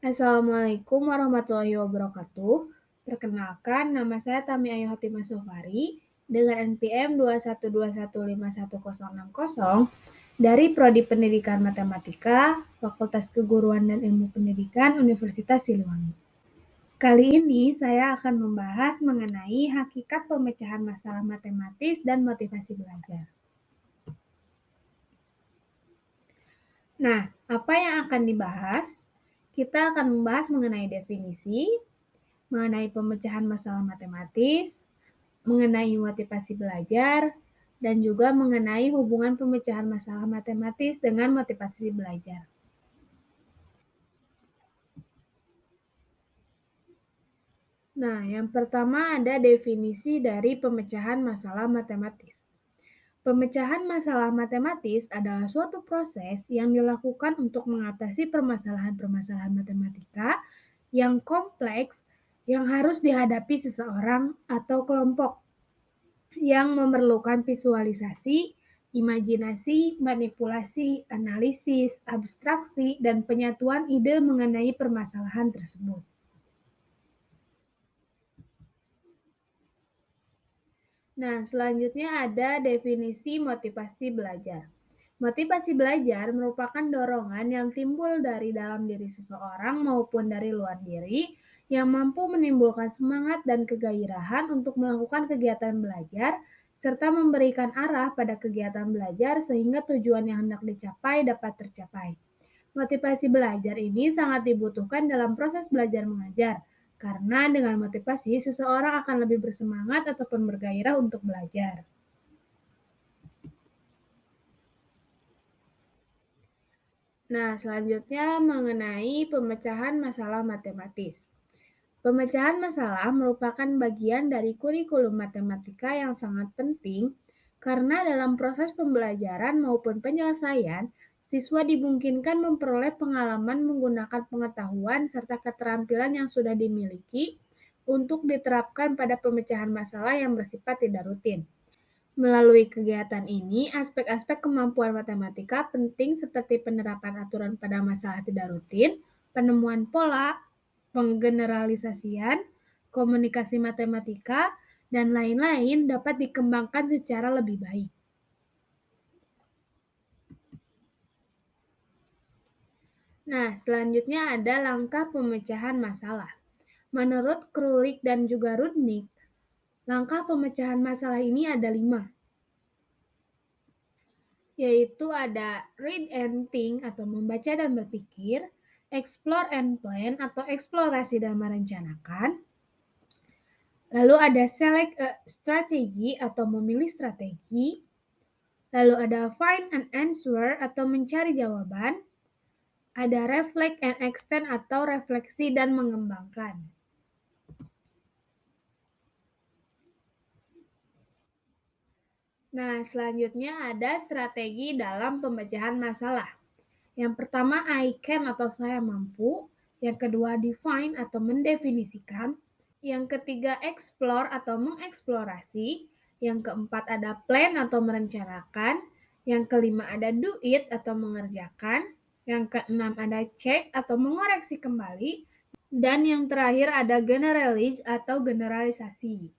Assalamualaikum warahmatullahi wabarakatuh. Perkenalkan, nama saya Tami Ayu Hotimah Sofari dengan NPM 212151060 dari Prodi Pendidikan Matematika, Fakultas Keguruan dan Ilmu Pendidikan, Universitas Siliwangi. Kali ini saya akan membahas mengenai hakikat pemecahan masalah matematis dan motivasi belajar. Nah, apa yang akan dibahas? Kita akan membahas mengenai definisi, mengenai pemecahan masalah matematis, mengenai motivasi belajar, dan juga mengenai hubungan pemecahan masalah matematis dengan motivasi belajar. Nah, yang pertama ada definisi dari pemecahan masalah matematis. Pemecahan masalah matematis adalah suatu proses yang dilakukan untuk mengatasi permasalahan-permasalahan matematika yang kompleks yang harus dihadapi seseorang atau kelompok yang memerlukan visualisasi, imajinasi, manipulasi, analisis, abstraksi, dan penyatuan ide mengenai permasalahan tersebut. Nah, selanjutnya ada definisi motivasi belajar. Motivasi belajar merupakan dorongan yang timbul dari dalam diri seseorang maupun dari luar diri yang mampu menimbulkan semangat dan kegairahan untuk melakukan kegiatan belajar serta memberikan arah pada kegiatan belajar sehingga tujuan yang hendak dicapai dapat tercapai. Motivasi belajar ini sangat dibutuhkan dalam proses belajar mengajar, karena dengan motivasi seseorang akan lebih bersemangat ataupun bergairah untuk belajar. Nah, selanjutnya mengenai pemecahan masalah matematis. Pemecahan masalah merupakan bagian dari kurikulum matematika yang sangat penting karena dalam proses pembelajaran maupun penyelesaian, siswa dimungkinkan memperoleh pengalaman menggunakan pengetahuan serta keterampilan yang sudah dimiliki untuk diterapkan pada pemecahan masalah yang bersifat tidak rutin. Melalui kegiatan ini, aspek-aspek kemampuan matematika penting seperti penerapan aturan pada masalah tidak rutin, penemuan pola, penggeneralisasian, komunikasi matematika, dan lain-lain dapat dikembangkan secara lebih baik. Nah, selanjutnya ada langkah pemecahan masalah. Menurut Krulik dan juga Rudnick, langkah pemecahan masalah ini ada 5, yaitu ada read and think atau membaca dan berpikir, explore and plan atau eksplorasi dan merencanakan, lalu ada select a strategy atau memilih strategi, lalu ada find an answer atau mencari jawaban, ada reflect and extend atau refleksi dan mengembangkan. Nah, selanjutnya ada strategi dalam pemecahan masalah. Yang pertama, I can atau saya mampu. Yang kedua, define atau mendefinisikan. Yang ketiga, explore atau mengeksplorasi. Yang keempat, ada plan atau merencanakan. Yang kelima, ada do it atau mengerjakan. Yang keenam, ada check atau mengoreksi kembali. Dan yang terakhir, ada generalize atau generalisasi.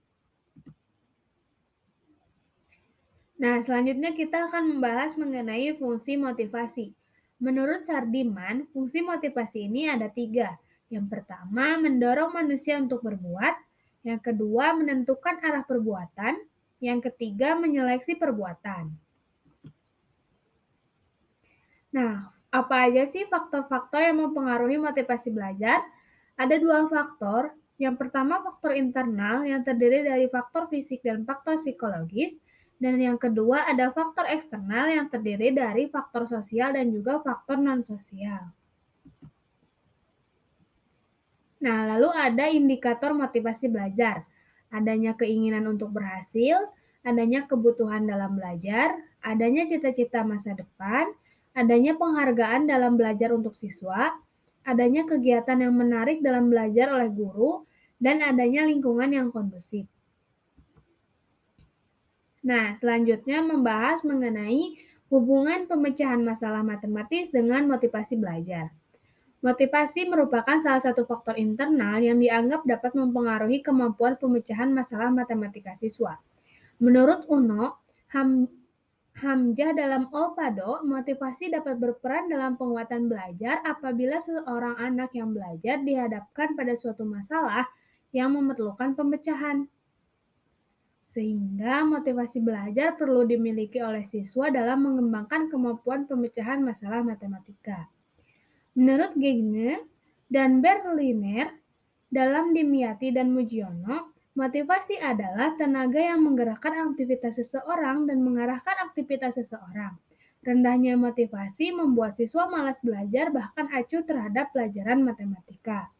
Nah, selanjutnya kita akan membahas mengenai fungsi motivasi. Menurut Sardiman, fungsi motivasi ini ada 3. Yang pertama, mendorong manusia untuk berbuat. Yang kedua, menentukan arah perbuatan. Yang ketiga, menyeleksi perbuatan. Nah, apa aja sih faktor-faktor yang mempengaruhi motivasi belajar? Ada 2 faktor. Yang pertama, faktor internal yang terdiri dari faktor fisik dan faktor psikologis. Dan yang kedua ada faktor eksternal yang terdiri dari faktor sosial dan juga faktor non-sosial. Nah, lalu ada indikator motivasi belajar. Adanya keinginan untuk berhasil, adanya kebutuhan dalam belajar, adanya cita-cita masa depan, adanya penghargaan dalam belajar untuk siswa, adanya kegiatan yang menarik dalam belajar oleh guru, dan adanya lingkungan yang kondusif. Nah, selanjutnya membahas mengenai hubungan pemecahan masalah matematis dengan motivasi belajar. Motivasi merupakan salah satu faktor internal yang dianggap dapat mempengaruhi kemampuan pemecahan masalah matematika siswa. Menurut Uno, Hamzah dalam Olpado, motivasi dapat berperan dalam penguatan belajar apabila seorang anak yang belajar dihadapkan pada suatu masalah yang memerlukan pemecahan. Sehingga motivasi belajar perlu dimiliki oleh siswa dalam mengembangkan kemampuan pemecahan masalah matematika. Menurut Gegne dan Berliner, dalam Dimyati dan Mujiono, motivasi adalah tenaga yang menggerakkan aktivitas seseorang dan mengarahkan aktivitas seseorang. Rendahnya motivasi membuat siswa malas belajar bahkan acuh terhadap pelajaran matematika.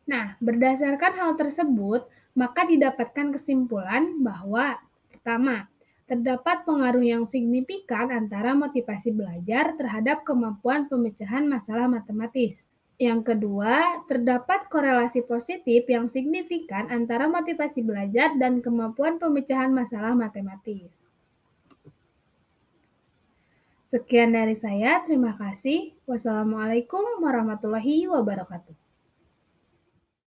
Nah, berdasarkan hal tersebut, maka didapatkan kesimpulan bahwa pertama, terdapat pengaruh yang signifikan antara motivasi belajar terhadap kemampuan pemecahan masalah matematis. Yang kedua, terdapat korelasi positif yang signifikan antara motivasi belajar dan kemampuan pemecahan masalah matematis. Sekian dari saya, terima kasih. Wassalamualaikum warahmatullahi wabarakatuh.